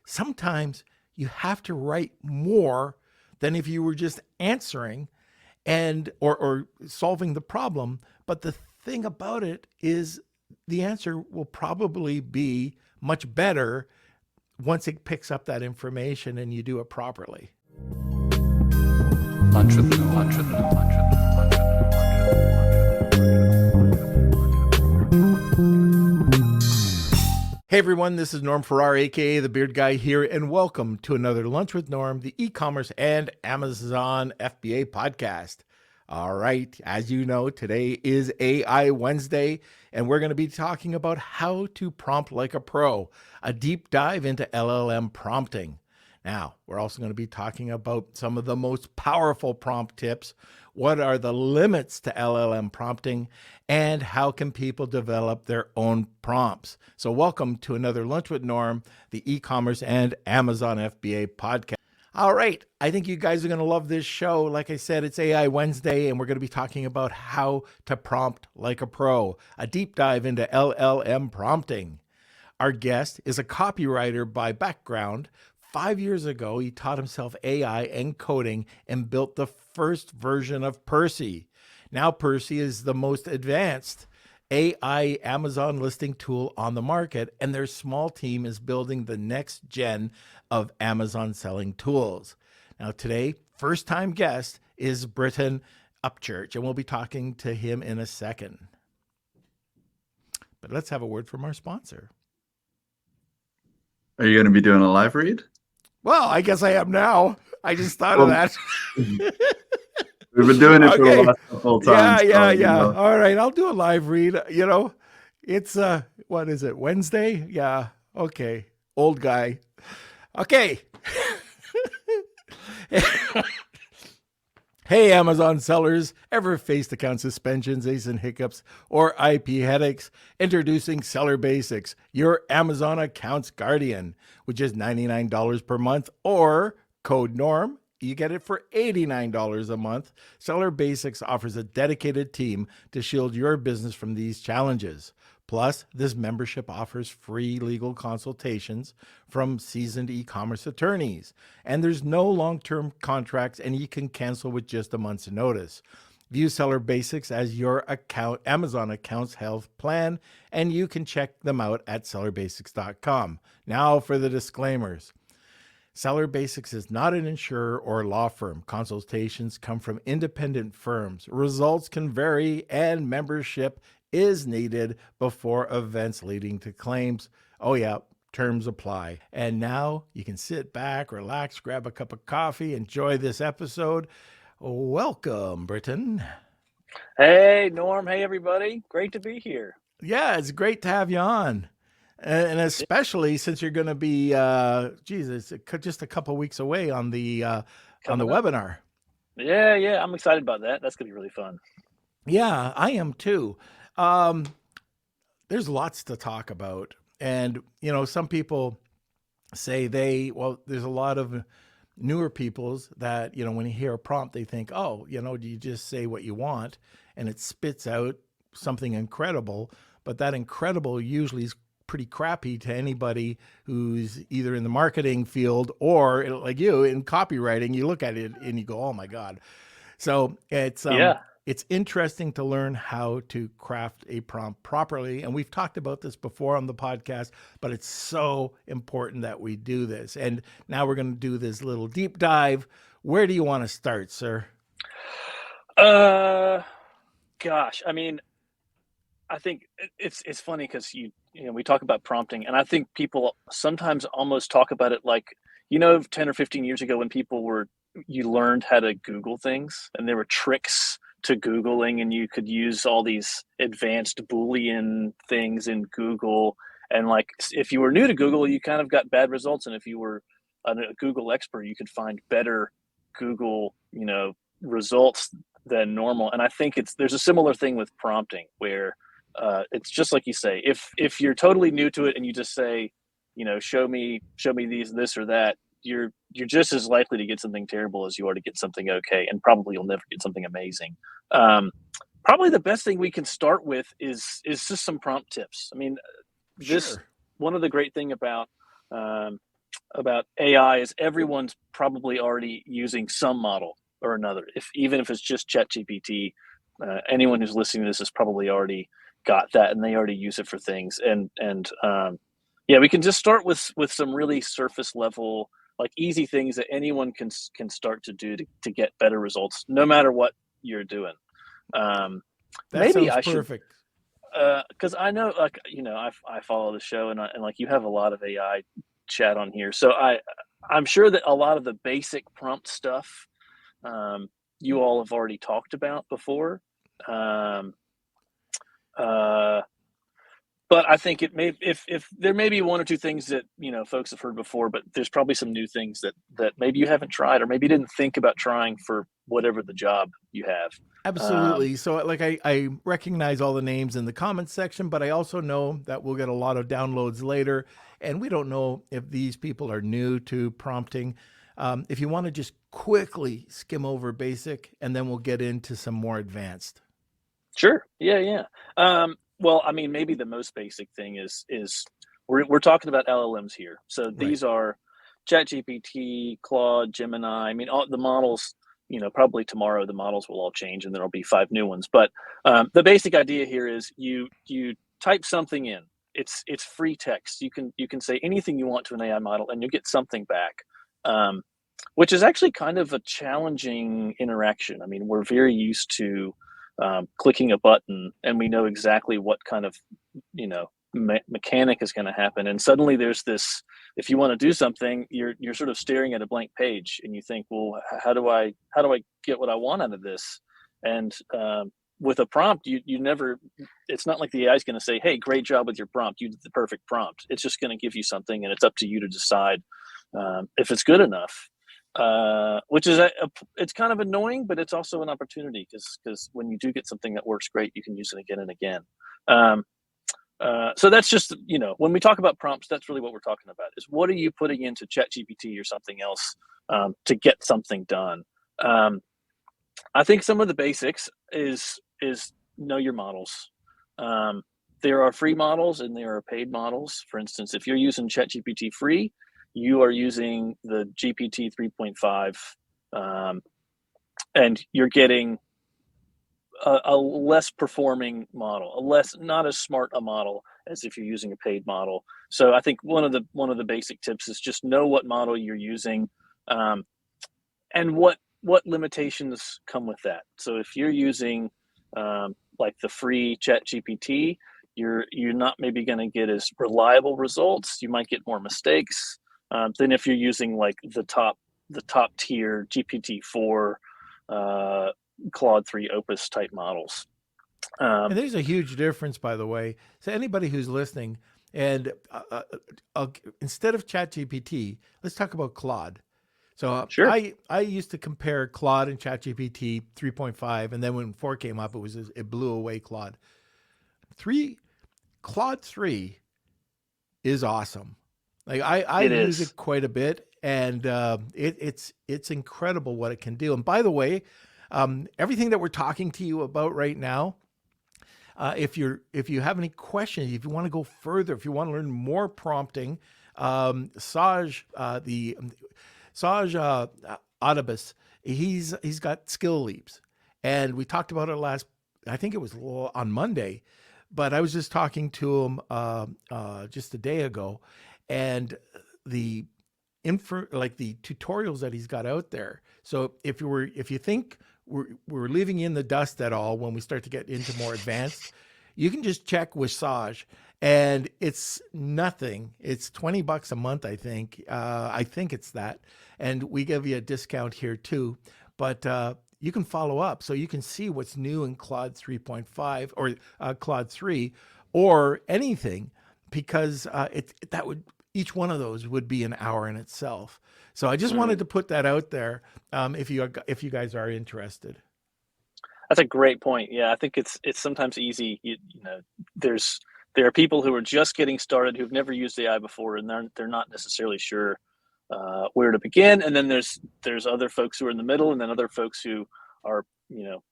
sometimes you have to write more than if you were just answering and or solving the problem. But the thing about it is the answer will probably be much better once it picks up that information and you do it properly. Hey everyone, this is Norm Farrar, aka the Beard Guy here, and welcome to another Lunch with Norm, the e-commerce and Amazon FBA podcast. All right, as you know, today is AI Wednesday, and we're going to be talking about how to prompt like a pro, a deep dive into LLM prompting. Now, we're also going to be talking about some of the most powerful prompt tips. What are the limits to LLM prompting, and how can people develop their own prompts? So welcome to another Lunch with Norm, the e-commerce and Amazon FBA podcast. All right, I think you guys are going to love this show. Like I said, it's AI Wednesday, and we're going to be talking about how to prompt like a pro, a deep dive into LLM prompting. Our guest is a copywriter by background. 5 years ago, he taught himself AI and coding and built the first version of Percy. Now Percy is the most advanced AI Amazon listing tool on the market, and their small team is building the next gen of Amazon selling tools. Now today, first-time guest is Britton Upchurch, and we'll be talking to him in a second. But let's have a word from our sponsor. Are you going to be doing a live read? Well, I guess I am now. I just thought of that. We've been doing it for the last couple of times. Yeah. All right, I'll do a live read. You know, it's, what is it, Wednesday? Yeah, okay. Old guy. Okay. Hey, Amazon sellers, ever faced account suspensions, ASIN hiccups, or IP headaches? Introducing Seller Basics, your Amazon accounts guardian, which is $99 per month, or code NORM. You get it for $89 a month. Seller Basics offers a dedicated team to shield your business from these challenges. Plus, this membership offers free legal consultations from seasoned e-commerce attorneys. And there's no long-term contracts, and you can cancel with just a month's notice. View Seller Basics as your Amazon account's health plan, and you can check them out at sellerbasics.com. Now for the disclaimers. Seller Basics is not an insurer or law firm. Consultations come from independent firms. Results can vary, and membership is needed before events leading to claims. Oh yeah, terms apply. And now you can sit back, relax, grab a cup of coffee, enjoy this episode. Welcome, Britton. Hey, Norm. Hey, everybody. Great to be here. Yeah, it's great to have you on. And especially since you're going to be, it's just a couple weeks away on the webinar. Yeah. I'm excited about that. That's going to be really fun. Yeah, I am too. There's lots to talk about. And, you know, some people say there's a lot of newer peoples that, you know, when you hear a prompt, they think, oh, you know, you just say what you want and it spits out something incredible. But that incredible usually is pretty crappy to anybody who's either in the marketing field or like you in copywriting. You look at it and you go, oh my God. So it's interesting to learn how to craft a prompt properly. And we've talked about this before on the podcast, but it's so important that we do this. And now we're going to do this little deep dive. Where do you want to start, sir? Gosh, I mean, I think it's funny because we talk about prompting, and I think people sometimes almost talk about it like, 10 or 15 years ago when you learned how to Google things, and there were tricks to Googling, and you could use all these advanced Boolean things in Google. And like, if you were new to Google, you kind of got bad results. And if you were a Google expert, you could find better Google, results than normal. And I think there's a similar thing with prompting where it's just like you say, if you're totally new to it and you just say, show me this or that, you're just as likely to get something terrible as you are to get something okay, and probably you'll never get something amazing. Probably the best thing we can start with is just some prompt tips. I mean, Sure. one of the great thing about about AI is everyone's probably already using some model or another. Even if it's just ChatGPT, anyone who's listening to this has probably already got that, and they already use it for things. Yeah, we can just start with some really surface level, like easy things that anyone can start to do to get better results, no matter what you're doing. That Maybe sounds I should, perfect. because I know, like, I follow the show, and like you have a lot of AI chat on here, so I'm sure that a lot of the basic prompt stuff you all have already talked about before. But I think it may, if there may be one or two things that folks have heard before, but there's probably some new things that maybe you haven't tried, or maybe didn't think about trying for whatever the job you have. Absolutely. So like I recognize all the names in the comments section, but I also know that we'll get a lot of downloads later. And we don't know if these people are new to prompting. If you want to just quickly skim over basic, and then we'll get into some more advanced. Sure. Yeah. Well, I mean, maybe the most basic thing is we're talking about LLMs here. So Right. these are ChatGPT, Claude, Gemini. I mean, all the models. Probably tomorrow the models will all change, and there'll be 5 new ones. But the basic idea here is you type something in. It's free text. You can say anything you want to an AI model, and you'll get something back. Which is actually kind of a challenging interaction. I mean, we're very used to clicking a button, and we know exactly what kind of mechanic is going to happen. And suddenly there's this, if you want to do something, you're sort of staring at a blank page, and you think, well, how do I get what I want out of this? And with a prompt, you never, it's not like the AI is going to say, hey, great job with your prompt, you did the perfect prompt. It's just going to give you something, and it's up to you to decide if it's good enough. Which is it's kind of annoying, but it's also an opportunity, because when you do get something that works great, you can use it again and again. So that's just, when we talk about prompts, that's really what we're talking about, is what are you putting into ChatGPT or something else to get something done. I think some of the basics is know your models. There are free models and there are paid models. For instance, if you're using ChatGPT free, you are using the GPT 3.5, and you're getting a less performing model, not as smart a model as if you're using a paid model. So I think one of the basic tips is just know what model you're using, and what limitations come with that. So if you're using like the free ChatGPT, you're not maybe going to get as reliable results. You might get more mistakes than if you're using like the top tier GPT-4, Claude 3 Opus type models. And there's a huge difference, by the way. So anybody who's listening, and instead of ChatGPT, let's talk about Claude. So Sure. I used to compare Claude and ChatGPT 3.5, and then when 4 came up, it blew away Claude. Claude 3 is awesome. Like I use it quite a bit, and it's incredible what it can do. And by the way, everything that we're talking to you about right now, if you have any questions, if you want to go further, if you want to learn more prompting, Saj Audibus, he's got skill leaps, and we talked about it I think it was on Monday, but I was just talking to him just a day ago, and the tutorials that he's got out there. So if you think we're leaving in the dust at all when we start to get into more advanced, you can just check with Saj, and it's nothing. It's $20 a month, I think. I think it's that, and we give you a discount here too. But you can follow up, so you can see what's new in Claude 3.5 or Claude 3 or anything, because each one of those would be an hour in itself. So I just wanted to put that out there if you guys are interested. That's a great point. Yeah, I think it's sometimes easy. There are people who are just getting started who've never used AI before, and they're not necessarily sure where to begin. And then there's other folks who are in the middle, and then other folks who are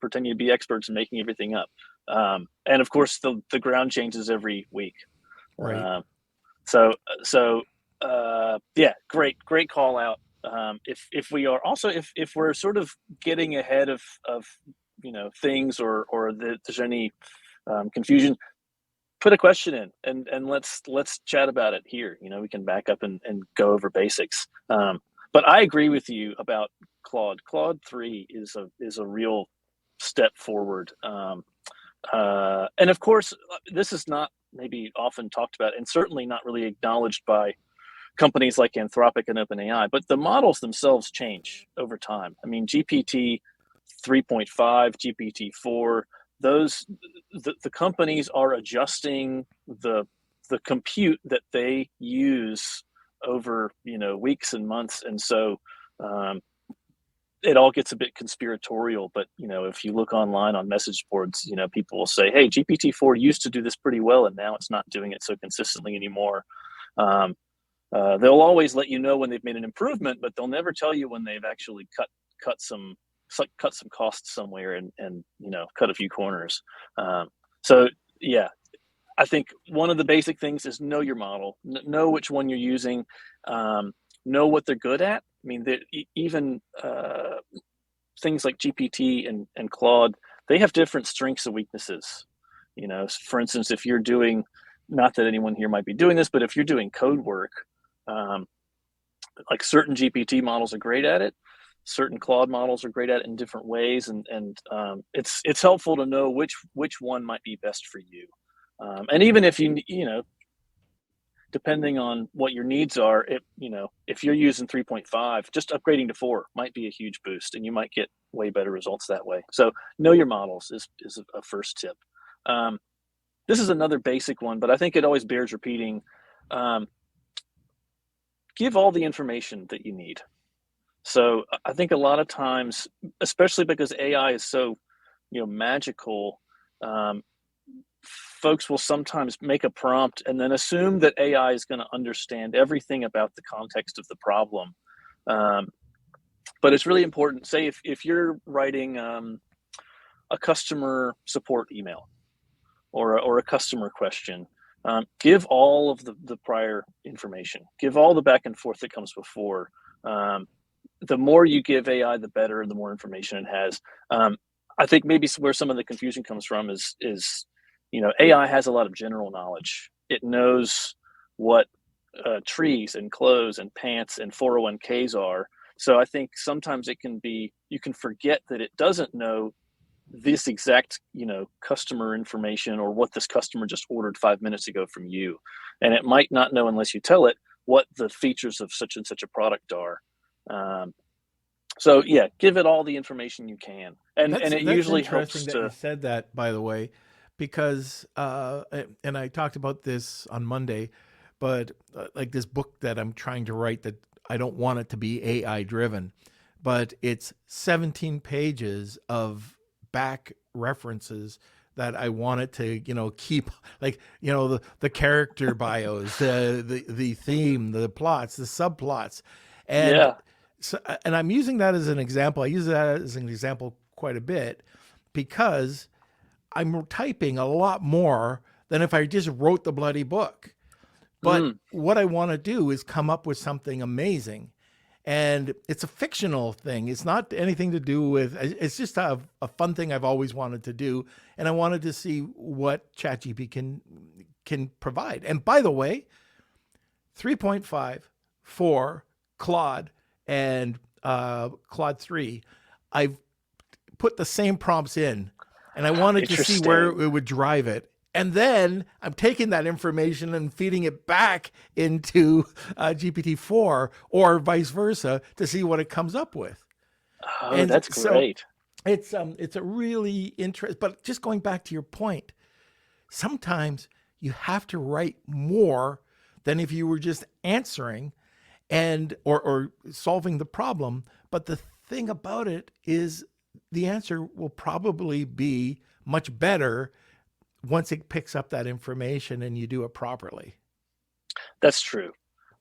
pretending to be experts and making everything up. And of course, the ground changes every week. Right. So Yeah, great call out. If we are also if we're sort of getting ahead of things or there's any confusion, put a question in and let's chat about it here. We can back up and go over basics. But I agree with you about Claude. Claude 3 is a real step forward. And of course, this is not maybe often talked about and certainly not really acknowledged by companies like Anthropic and OpenAI, but the models themselves change over time. I mean, GPT 3.5, GPT-4, the companies are adjusting the compute that they use over weeks and months, and so it all gets a bit conspiratorial. But if you look online on message boards, people will say, "Hey, GPT-4 used to do this pretty well, and now it's not doing it so consistently anymore." They'll always let you know when they've made an improvement, but they'll never tell you when they've actually cut some costs somewhere and cut a few corners. So yeah, I think one of the basic things is know your model, know which one you're using, know what they're good at. I mean, even things like GPT and Claude, they have different strengths and weaknesses. For instance, if you're doing, not that anyone here might be doing this, but if you're doing code work, like certain GPT models are great at it, certain Claude models are great at it in different ways, and it's helpful to know which one might be best for you. And even if depending on what your needs are, if you're using 3.5, just upgrading to 4 might be a huge boost, and you might get way better results that way. So know your models is a first tip. This is another basic one, but I think it always bears repeating. Give all the information that you need. So I think a lot of times, especially because AI is so magical, folks will sometimes make a prompt and then assume that AI is going to understand everything about the context of the problem. But it's really important. Say if you're writing a customer support email or a customer question, give all of the prior information. Give all the back and forth that comes before. The more you give AI, the better, the more information it has. I think maybe where some of the confusion comes from is AI has a lot of general knowledge. It knows what trees and clothes and pants and 401ks are. So I think sometimes you can forget that it doesn't know this exact customer information or what this customer just ordered 5 minutes ago from you, and it might not know unless you tell it what the features of such and such a product are. So yeah, give it all the information you can, and it usually helps. Interesting that you said that, by the way, because and I talked about this on Monday, but like this book that I'm trying to write, that I don't want it to be AI driven, but it's 17 pages of back references that I wanted to, keep, like, the character bios, the theme, the plots, the subplots. And Yeah. so, and I'm using that as an example. I use that as an example quite a bit because I'm typing a lot more than if I just wrote the bloody book. But what I want to do is come up with something amazing. And it's a fictional thing. It's not anything to do with, it's just a fun thing I've always wanted to do. And I wanted to see what ChatGPT can provide. And by the way, 3.5, 4, Claude, and Claude 3, I've put the same prompts in, and I wanted to see where it would drive it. And then I'm taking that information and feeding it back into GPT-4 or vice versa to see what it comes up with. Oh, and that's great. So it's a really interesting, but just going back to your point, sometimes you have to write more than if you were just answering and or solving the problem. But the thing about it is the answer will probably be much better once it picks up that information and you do it properly. That's true.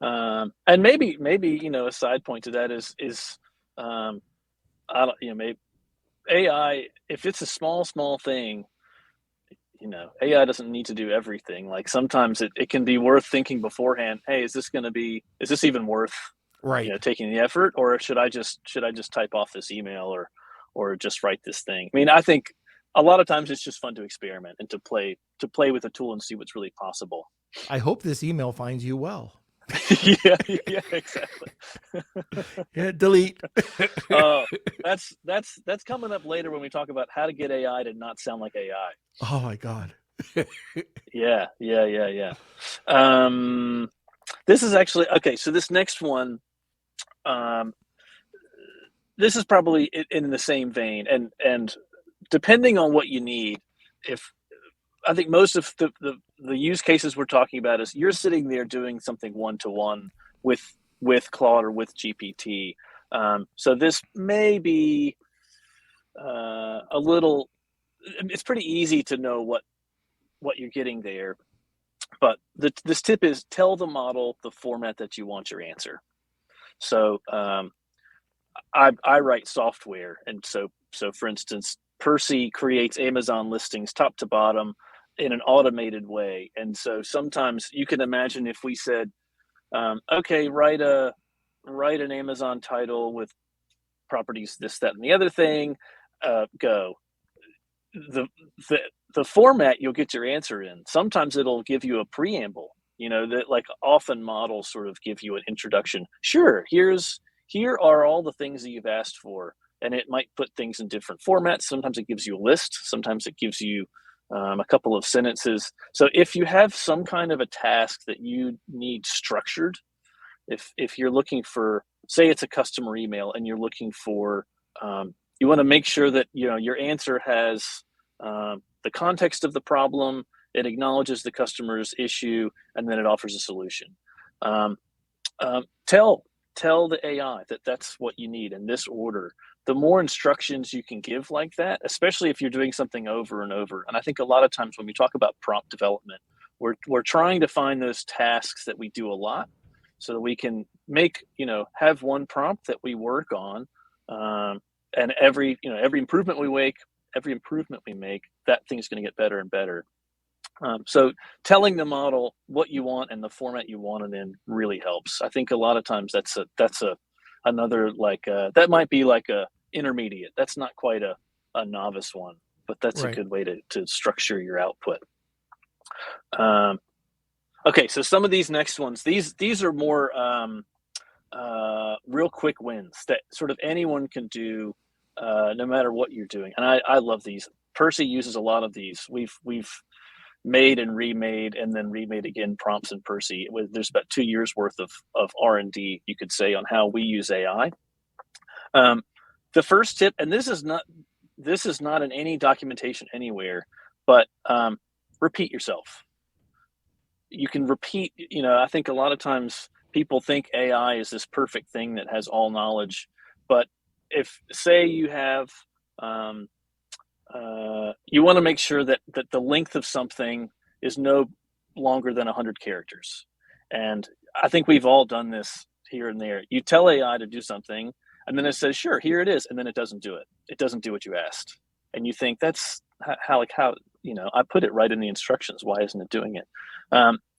And maybe a side point to that is I don't maybe AI, if it's a small thing, AI doesn't need to do everything. Like sometimes it can be worth thinking beforehand, hey, is this even worth taking the effort, or should I just type off this email or just write this thing? I mean, I think a lot of times it's just fun to experiment and to play with a tool and see what's really possible. I hope this email finds you well. yeah, exactly. Yeah, delete. That's coming up later when we talk about how to get AI to not sound like AI. Oh my God. Yeah. This is actually okay. So this next one, this is probably in the same vein, and depending on what you need, if I think most of the use cases we're talking about is you're sitting there doing something one-to-one with Claude or with GPT. So this may be a little. It's pretty easy to know what you're getting there, but this tip is tell the model the format that you want your answer. So I write software, and so for instance, Percy creates Amazon listings top to bottom in an automated way. And so sometimes you can imagine if we said, okay, write an Amazon title with properties, this, that, and the other thing, go. The format you'll get your answer in. Sometimes it'll give you a preamble, that like often models sort of give you an introduction. Sure, here are all the things that you've asked for. And it might put things in different formats. Sometimes it gives you a list. Sometimes it gives you a couple of sentences. So if you have some kind of a task that you need structured, if you're looking for, say it's a customer email and you're looking for, you want to make sure that your answer has the context of the problem, it acknowledges the customer's issue, and then it offers a solution. Tell the AI that that's what you need in this order. The more instructions you can give like that, especially if you're doing something over and over. And I think a lot of times when we talk about prompt development, we're trying to find those tasks that we do a lot so that we can have one prompt that we work on. And every improvement we make, that thing's going to get better and better. So telling the model what you want and the format you want it in really helps. I think a lot of times that's another that might be like a intermediate. That's not quite a novice one, but that's Right. a good way to structure your output. Okay, so some of these next ones, these are more real quick wins that sort of anyone can do, no matter what you're doing. And I love these. Percy uses a lot of these. We've made and remade and then remade again prompts in Percy. There's about 2 years worth of R&D, you could say, on how we use AI. The first tip, and this is not in any documentation anywhere, but repeat yourself. You can repeat, I think a lot of times people think AI is this perfect thing that has all knowledge, but if, say, you have you want to make sure that the length of something is no longer than 100 characters. And I think we've all done this here and there. You tell AI to do something, and then it says, sure, here it is, and then it doesn't do it. It doesn't do what you asked. And you think, that's how I put it right in the instructions. Why isn't it doing it?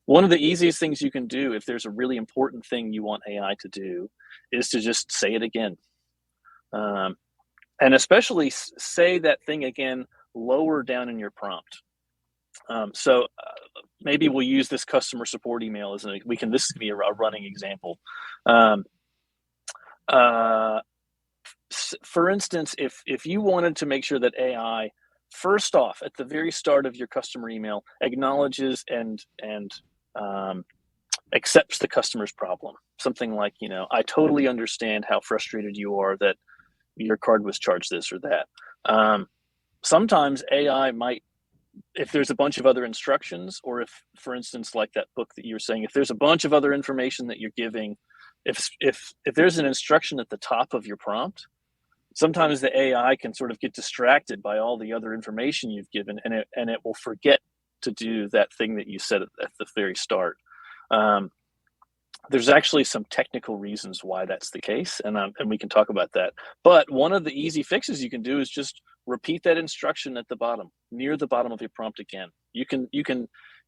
One of the easiest things you can do if there's a really important thing you want AI to do is to just say it again. And especially say that thing again lower down in your prompt. So maybe we'll use this customer support email as this can be a running example. For instance, if you wanted to make sure that AI, first off, at the very start of your customer email, acknowledges and accepts the customer's problem, something like, I totally understand how frustrated you are that your card was charged this or that. Sometimes AI might, if there's a bunch of other instructions, or if, for instance, like that book that you were saying, if there's a bunch of other information that you're giving, if there's an instruction at the top of your prompt, sometimes the AI can sort of get distracted by all the other information you've given, and it will forget to do that thing that you said at the very start. There's actually some technical reasons why that's the case, and we can talk about that. But one of the easy fixes you can do is just repeat that instruction at the bottom, near the bottom of your prompt again. You can,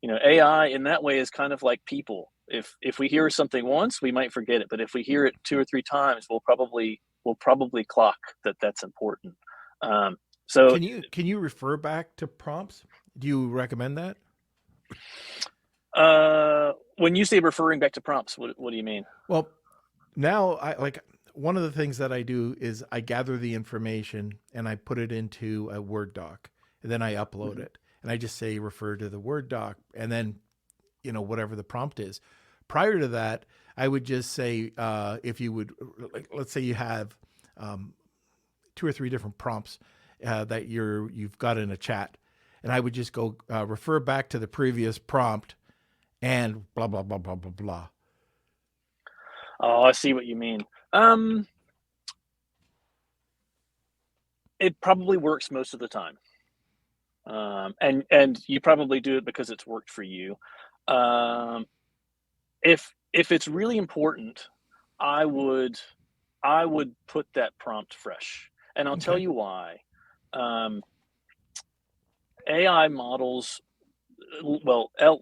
AI in that way is kind of like people. If we hear something once, we might forget it, but if we hear it 2 or 3 times, we'll probably clock that that's important. So can you refer back to prompts? Do you recommend that? when you say referring back to prompts, what do you mean? Well, now one of the things that I do is I gather the information and I put it into a Word doc, and then I upload it, and I just say refer to the Word doc, and then whatever the prompt is. Prior to that, I would just say if you would, let's say you have 2 or 3 different prompts that you've got in a chat, and I would just go refer back to the previous prompt and blah blah blah blah blah blah. Oh, I see what you mean. It probably works most of the time. And you probably do it because it's worked for you. If it's really important, I would put that prompt fresh, and I'll tell you why. AI models,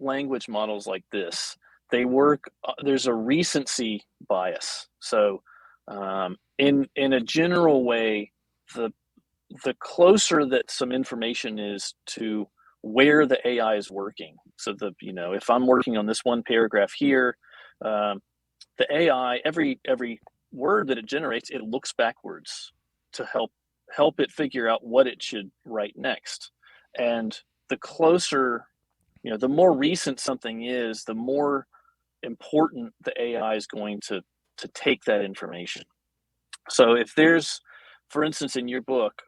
language models like this, they work. There's a recency bias. So, in a general way, the closer that some information is to where the AI is working. So if I'm working on this one paragraph here, the AI, every word that it generates, it looks backwards to help it figure out what it should write next. And the closer, the more recent something is, the more important the AI is going to take that information. So if there's, for instance, in your book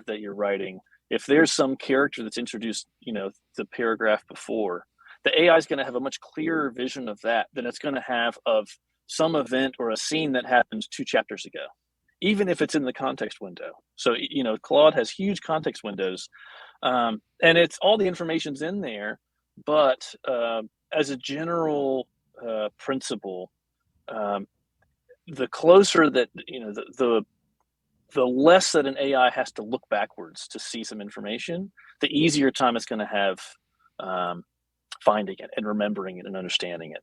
that you're writing, if there's some character that's introduced, the paragraph before, the AI is going to have a much clearer vision of that than it's going to have of some event or a scene that happened 2 chapters ago, even if it's in the context window. So, Claude has huge context windows, and it's all the information's in there, but as a general principle, the closer that, the less that an AI has to look backwards to see some information, the easier time it's going to have finding it and remembering it and understanding it.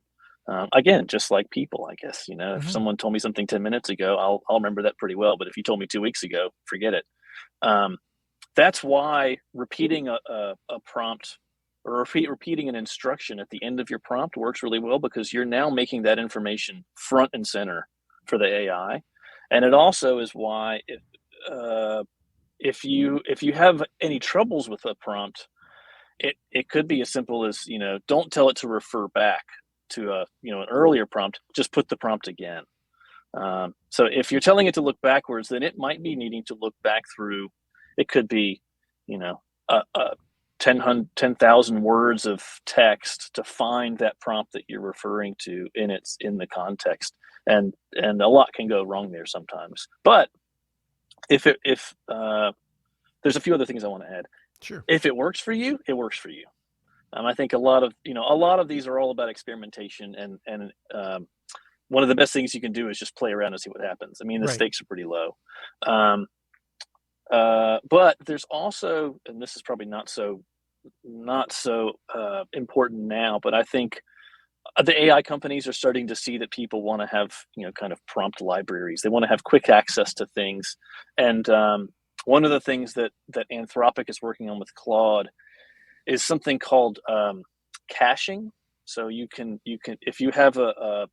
Again, just like people, I guess, if someone told me something 10 minutes ago, I'll remember that pretty well. But if you told me 2 weeks ago, forget it. That's why repeating a prompt or repeating an instruction at the end of your prompt works really well, because you're now making that information front and center for the AI. And it also is why if you have any troubles with a prompt, it could be as simple as, don't tell it to refer back to an earlier prompt, just put the prompt again. So if you're telling it to look backwards, then it might be needing to look back through, it could be, 10,000 words of text to find that prompt that you're referring to in the context. And a lot can go wrong there sometimes. But if there's a few other things I want to add. Sure. If it works for you, it works for you. I think a lot of these are all about experimentation, and one of the best things you can do is just play around and see what happens. I mean, the stakes are pretty low. But there's also, and this is probably not so important now, but I think the AI companies are starting to see that people want to have, kind of prompt libraries. They want to have quick access to things. And one of the things that Anthropic is working on with Claude is something called caching. So you can if you have a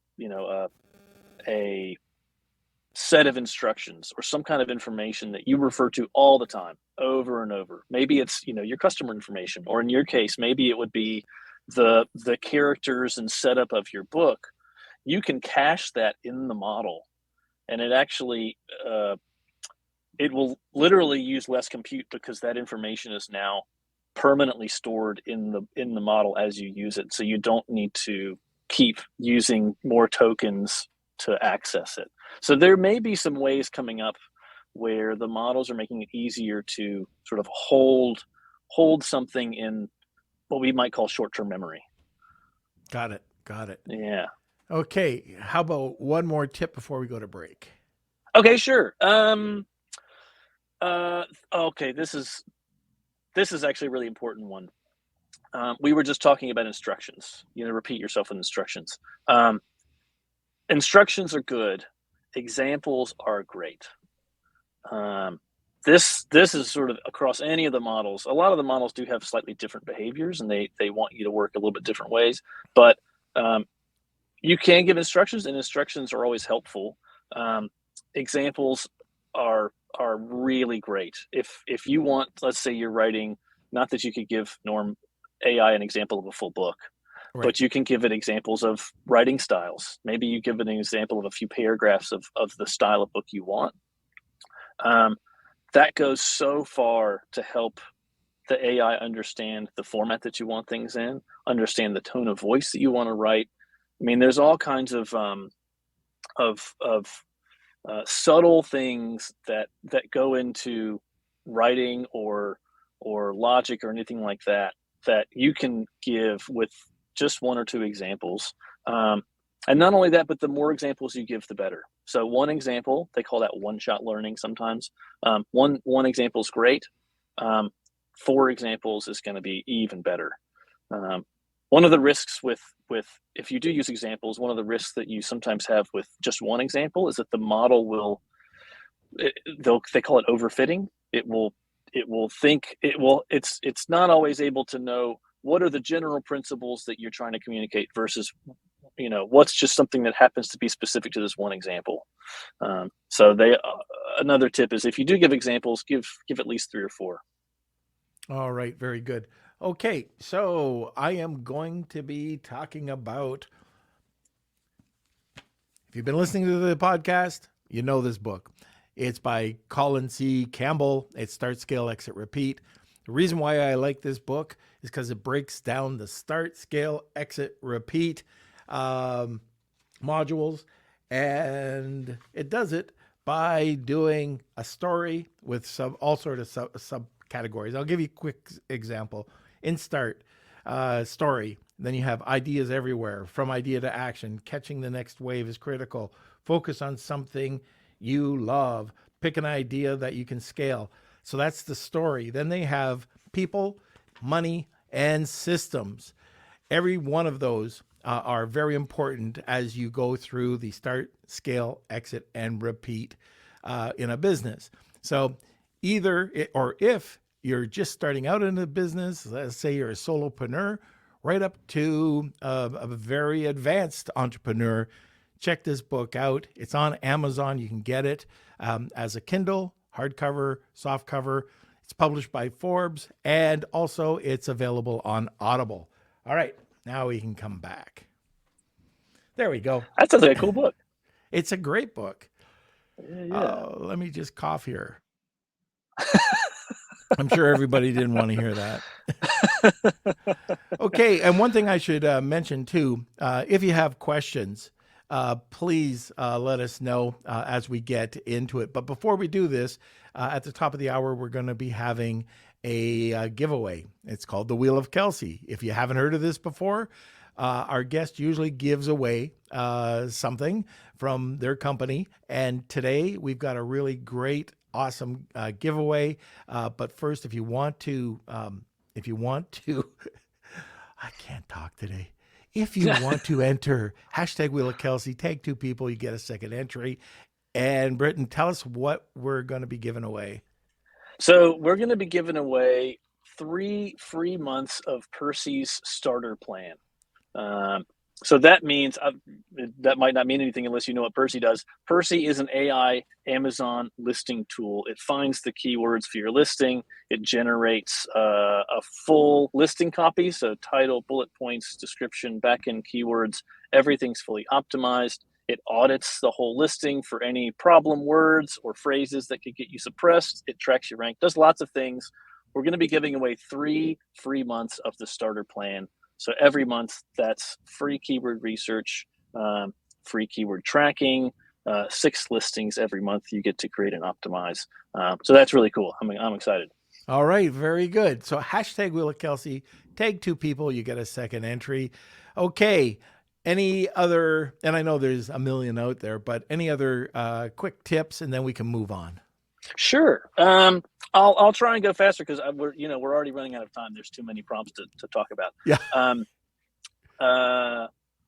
set of instructions or some kind of information that you refer to all the time, over and over. Maybe it's, your customer information, or in your case, maybe it would be the characters and setup of your book. You can cache that in the model, and it actually it will literally use less compute, because that information is now permanently stored in the model as you use it. So you don't need to keep using more tokens to access it. So there may be some ways coming up where the models are making it easier to sort of hold something in what we might call short-term memory. Got it. Yeah. Okay. How about one more tip before we go to break? Okay, sure. Okay, this is actually a really important one. We were just talking about instructions. Repeat yourself in instructions. Instructions are good. Examples are great. This is sort of across any of the models. A lot of the models do have slightly different behaviors, and they want you to work a little bit different ways. But you can give instructions, and instructions are always helpful. Examples are really great. If you want, let's say you're writing, not that you could give Norm AI an example of a full book, Right. but you can give it examples of writing styles. Maybe you give it an example of a few paragraphs of the style of book you want. That goes so far to help the AI understand the format that you want things in, understand the tone of voice that you want to write. I mean, there's all kinds of subtle things that go into writing or logic or anything like that you can give with just one or two examples. And not only that, but the more examples you give, the better. So one example, they call that one-shot learning sometimes. One example is great. 4 examples is going to be even better. One of the risks with if you do use examples, one of the risks that you sometimes have with just one example is that the model will, they call it overfitting. It's not always able to know what are the general principles that you're trying to communicate versus what's just something that happens to be specific to this one example. So another tip is if you do give examples, give at least 3 or 4. All right, very good. Okay, so I am going to be talking about, if you've been listening to the podcast, you know this book. It's by Colin C. Campbell. It's Start, Scale, Exit, Repeat. The reason why I like this book is because it breaks down the start, scale, exit, repeat modules, and it does it by doing a story with all sort of subcategories. I'll give you a quick example. In start, story, then you have ideas everywhere, from idea to action. Catching the next wave is critical. Focus on something you love. Pick an idea that you can scale. So that's the story. Then they have people, money, and systems. Every one of those are very important as you go through the start, scale, exit, and repeat in a business. So if you're just starting out in a business, let's say you're a solopreneur, right up to a very advanced entrepreneur, check this book out. It's on Amazon. You can get it as a Kindle, hardcover, softcover. It's published by Forbes, and also it's available on Audible. All right, now we can come back. There we go. That sounds like a cool book. It's a great book. Yeah. Let me just cough here. I'm sure everybody didn't want to hear that. Okay, and one thing I should mention too, if you have questions, please let us know as we get into it. But before we do this, at the top of the hour, we're going to be having a giveaway. It's called the Wheel of Kelsey. If you haven't heard of this before, our guest usually gives away something from their company. And today we've got a really great, awesome giveaway. But first, if you want to, I can't talk today. If you want to enter hashtag Wheel of Kelsey, tag 2 people, you get a second entry. And Britton, tell us what we're going to be giving away. So we're going to be giving away 3 free months of Percy's starter plan. So that means that might not mean anything unless you know what Percy does. Percy is an AI Amazon listing tool. It finds the keywords for your listing. It generates a full listing copy. So title, bullet points, description, backend keywords, everything's fully optimized. It audits the whole listing for any problem words or phrases that could get you suppressed. It tracks your rank, does lots of things. We're going to be giving away 3 free months of the starter plan. So every month, that's free keyword research, free keyword tracking, 6 listings every month you get to create and optimize. So that's really cool. I'm excited. All right, very good. So hashtag Wheel of Kelsey, tag 2 people, you get a second entry. Okay, any other, and I know there's a million out there, but any other quick tips, and then we can move on. Sure. I'll try and go faster because we're already running out of time. There's too many prompts to talk about. Yeah.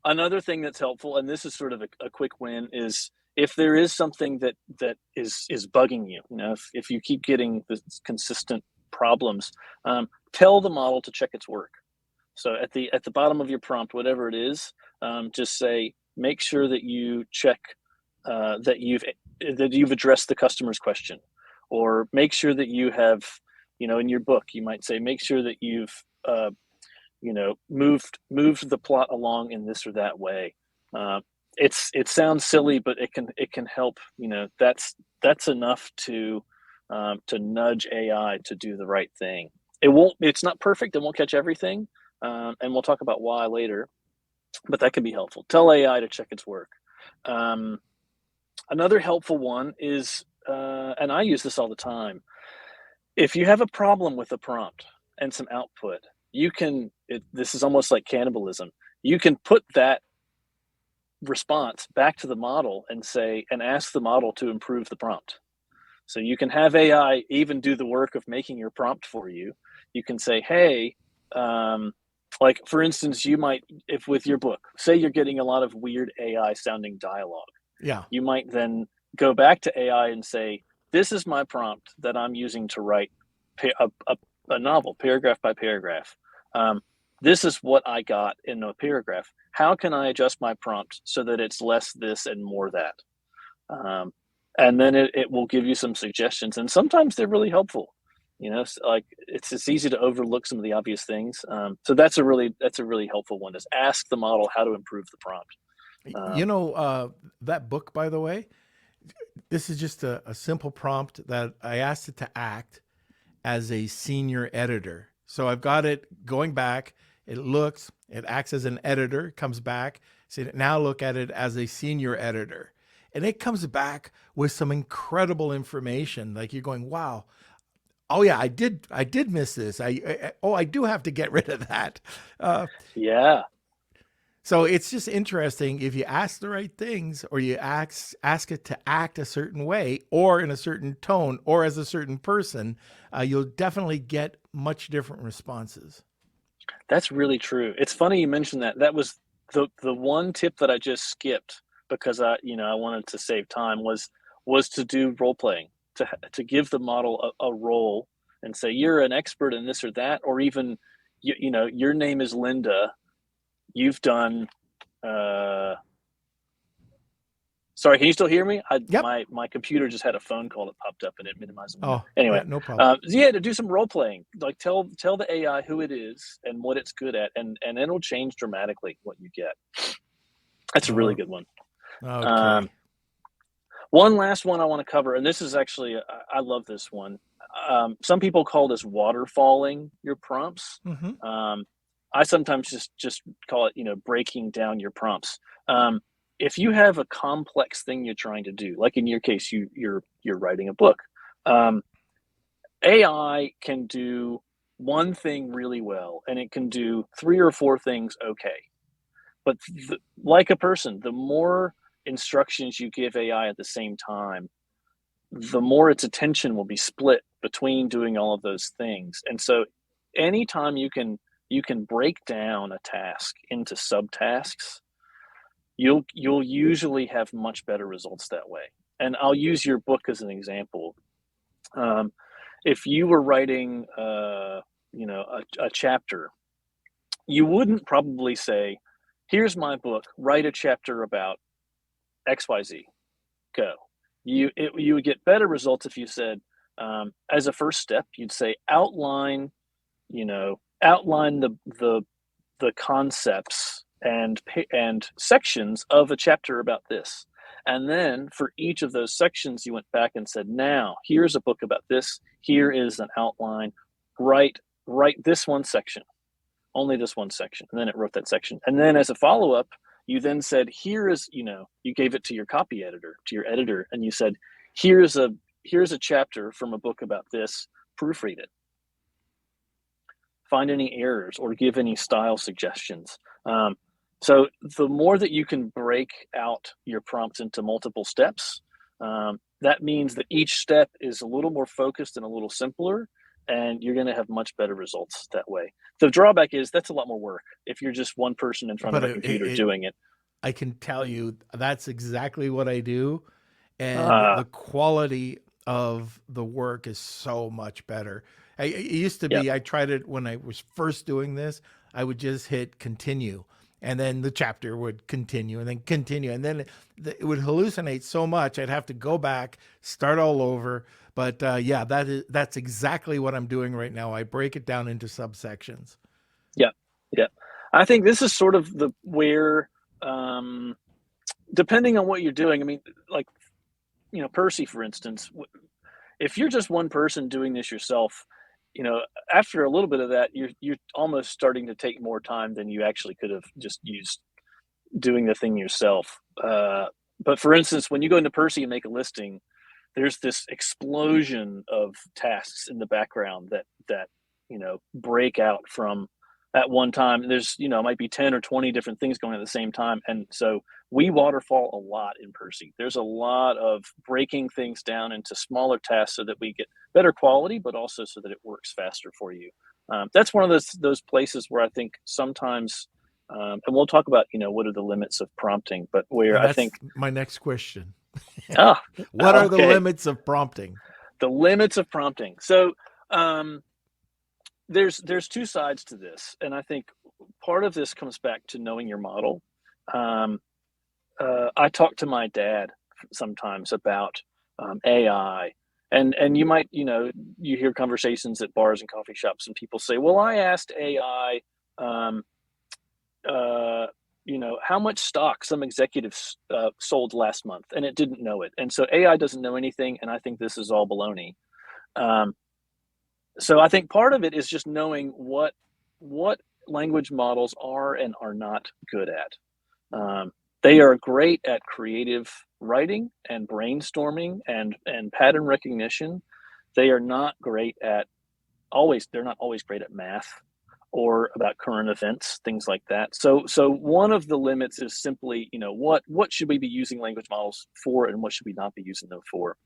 Another thing that's helpful, and this is sort of a quick win, is if there is something that is bugging you, if you keep getting the consistent problems, tell the model to check its work. So at the bottom of your prompt, whatever it is, just say, make sure that you check that you've addressed the customer's question, or make sure that you have, in your book, you might say, make sure that you've moved the plot along in this or that way. It sounds silly, but it can help. That's enough to nudge AI to do the right thing. It's not perfect. It won't catch everything, and we'll talk about why later. But that can be helpful. Tell AI to check its work. Another helpful one is, and I use this all the time, if you have a problem with a prompt and some output, this is almost like cannibalism. You can put that response back to the model and ask the model to improve the prompt. So you can have AI even do the work of making your prompt for you. You can say, hey, like for instance, you might, if with your book, say you're getting a lot of weird AI sounding dialogue. Yeah. You might then go back to AI and say, this is my prompt that I'm using to write a novel, paragraph by paragraph. This is what I got in a paragraph. How can I adjust my prompt so that it's less this and more that? And then it will give you some suggestions. And sometimes they're really helpful. Like it's easy to overlook some of the obvious things. So that's a really helpful one, is ask the model how to improve the prompt. That book, by the way, this is just a simple prompt that I asked it to act as a senior editor. So I've got it going back. It acts as an editor, comes back, say, now look at it as a senior editor. And it comes back with some incredible information. Like you're going, wow. Oh yeah, I did miss this. I do have to get rid of that. Yeah. So it's just interesting if you ask the right things, or you ask it to act a certain way, or in a certain tone, or as a certain person, you'll definitely get much different responses. That's really true. It's funny you mentioned that. That was the one tip that I just skipped because I wanted to save time, was to do role playing, to give the model a role and say, you're an expert in this or that, or even your name is Linda. You've done, sorry, can you still hear me? Yep. My computer just had a phone call that popped up and it minimized it. Oh, anyway, yeah, no problem. to do some role playing, like tell the AI who it is and what it's good at, and it'll change dramatically what you get. That's a really good one. Okay. One last one I want to cover, and this is actually, I love this one. Some people call this waterfalling your prompts. Mm-hmm. I sometimes just call it, breaking down your prompts. If you have a complex thing you're trying to do, like in your case, you're writing a book, AI can do one thing really well, and it can do 3 or 4 things okay. But like a person, the more instructions you give AI at the same time, the more its attention will be split between doing all of those things. And so anytime you can break down a task into subtasks, you'll usually have much better results that way. And I'll use your book as an example. If you were writing a chapter, you wouldn't probably say, here's my book, write a chapter about XYZ, go. You would get better results if you said, as a first step, you'd say outline the concepts and sections of a chapter about this. And then for each of those sections, you went back and said, now here's a book about this. Here is an outline. Write this one section, only this one section. And then it wrote that section. And then as a follow-up, you then said, here is, you gave it to your copy editor, to your editor, and you said, here's a chapter from a book about this, proofread it. Find any errors or give any style suggestions. So the more that you can break out your prompts into multiple steps, that means that each step is a little more focused and a little simpler, and you're going to have much better results that way. The drawback is that's a lot more work if you're just one person in front But of a computer doing it. I can tell you that's exactly what I do. And Uh, the quality of the work is so much better. It used to yep. be, I tried it when I was first doing this, I would just hit continue. And then the chapter would continue and then continue. And then it would hallucinate so much. I'd have to go back, start all over. But yeah, that's exactly what I'm doing right now. I break it down into subsections. Yep. Yep. I think this is sort of where, depending on what you're doing, I mean, like, Percy, for instance, if you're just one person doing this yourself, after a little bit of that, you're almost starting to take more time than you actually could have just used doing the thing yourself. But for instance, when you go into Percy and make a listing, there's this explosion of tasks in the background that break out from at one time. There's might be 10 or 20 different things going at the same time, and so we waterfall a lot in Percy. There's a lot of breaking things down into smaller tasks so that we get better quality, but also so that it works faster for you. That's one of those places where I think sometimes, and we'll talk about what are the limits of prompting, but where And I that's think my next question. what are the limits of prompting? The limits of prompting. So there's two sides to this, and I think part of this comes back to knowing your model. I talk to my dad sometimes about AI, and you might you hear conversations at bars and coffee shops, and people say, "Well, I asked AI, how much stock some executives sold last month, and it didn't know it, and so AI doesn't know anything, and I think this is all baloney." So I think part of it is just knowing what language models are and are not good at. They are great at creative writing and brainstorming and pattern recognition. They are not great at they're not always great at math or about current events, things like that. So one of the limits is simply, what should we be using language models for and what should we not be using them for?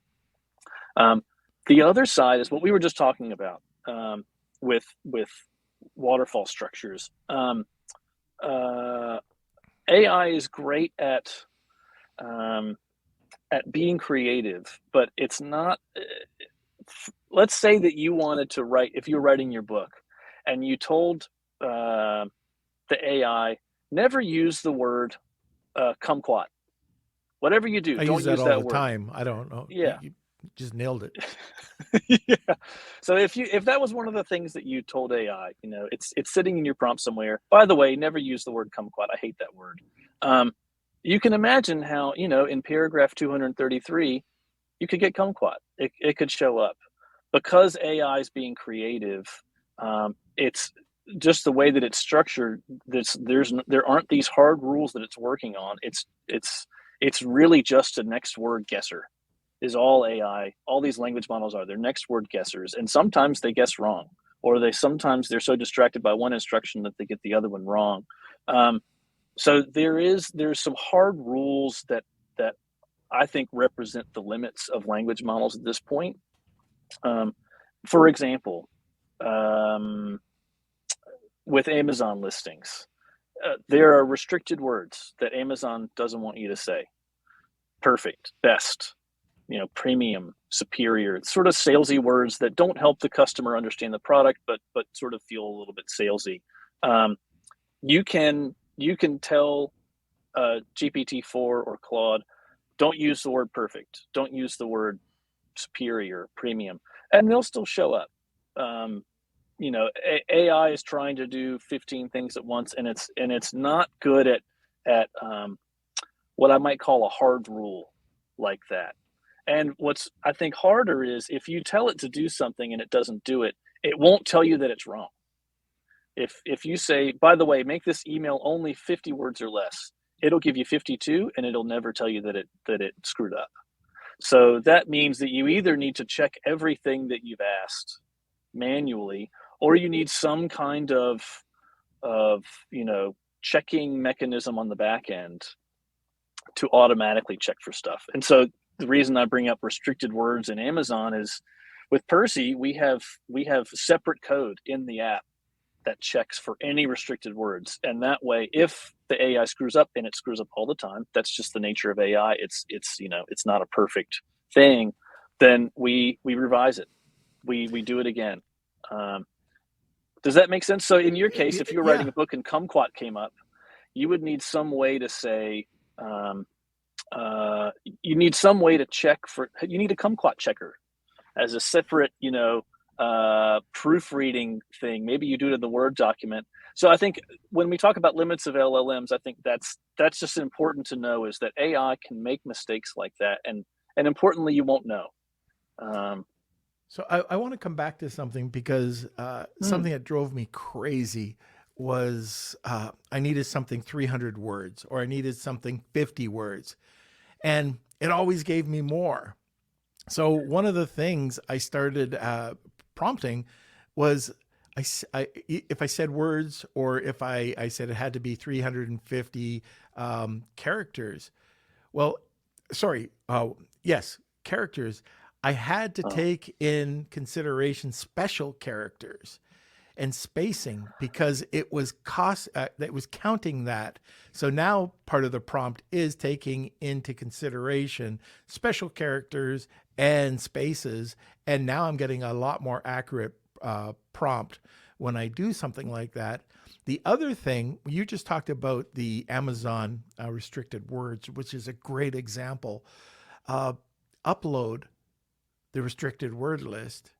The other side is what we were just talking about with waterfall structures. AI is great at being creative, but it's not. Let's say that you wanted to write, if you're writing your book, and you told the AI, never use the word kumquat. Whatever you do, I don't use that use all that the word. time. I don't know. Yeah. You just nailed it. Yeah. So if that was one of the things that you told AI, it's sitting in your prompt somewhere. By the way, never use the word kumquat. I hate that word. You can imagine how in paragraph 233, you could get kumquat. It could show up because AI is being creative. It's just the way that it's structured. There aren't these hard rules that it's working on. It's really just a next word guesser. Is all AI, all these language models are. They're next word guessers, and sometimes they guess wrong, or sometimes they're so distracted by one instruction that they get the other one wrong. So there's some hard rules that I think represent the limits of language models at this point. For example, with Amazon listings, there are restricted words that Amazon doesn't want you to say. Perfect, best, premium, superior. It's sort of salesy words that don't help the customer understand the product, but sort of feel a little bit salesy. You can tell GPT-4 or Claude, don't use the word perfect, don't use the word superior, premium, and they'll still show up. AI is trying to do 15 things at once, and it's not good at what I might call a hard rule like that. And what's I think harder is if you tell it to do something and it doesn't do it, it won't tell you that it's wrong. If you say, by the way, make this email only 50 words or less, it'll give you 52, and it'll never tell you that it screwed up. So that means that you either need to check everything that you've asked manually, or you need some kind of checking mechanism on the back end to automatically check for stuff. And so the reason I bring up restricted words in Amazon is with Percy, we have separate code in the app that checks for any restricted words. And that way, if the AI screws up, and it screws up all the time, that's just the nature of AI. It's it's not a perfect thing. Then we revise it. We do it again. Does that make sense? So in your case, if you were writing a book and kumquat came up, you would need some way to say, you need some way to check for, you need a kumquat checker as a separate, proofreading thing. Maybe you do it in the Word document. So I think when we talk about limits of LLMs, I think that's just important to know, is that AI can make mistakes like that. And importantly, you won't know. So I want to come back to something, because something that drove me crazy was I needed something 300 words, or I needed something 50 words, and it always gave me more. So one of the things I started prompting was, if I said words, or if I said it had to be 350 characters, well, sorry, yes, characters, I had to take in consideration special characters and spacing, because it was counting that. So now part of the prompt is taking into consideration special characters and spaces. And now I'm getting a lot more accurate prompt when I do something like that. The other thing, you just talked about the Amazon restricted words, which is a great example. Upload the restricted word list,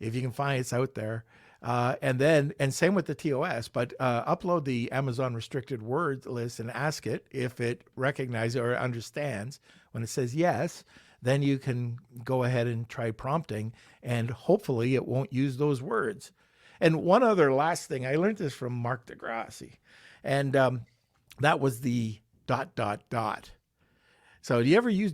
if you can find it's out there. And same with the TOS, but upload the Amazon restricted word list and ask it if it recognizes or understands. When it says yes, then you can go ahead and try prompting, and hopefully it won't use those words. And one other last thing, I learned this from Mark Degrassi, and that was the ... So do you ever use ...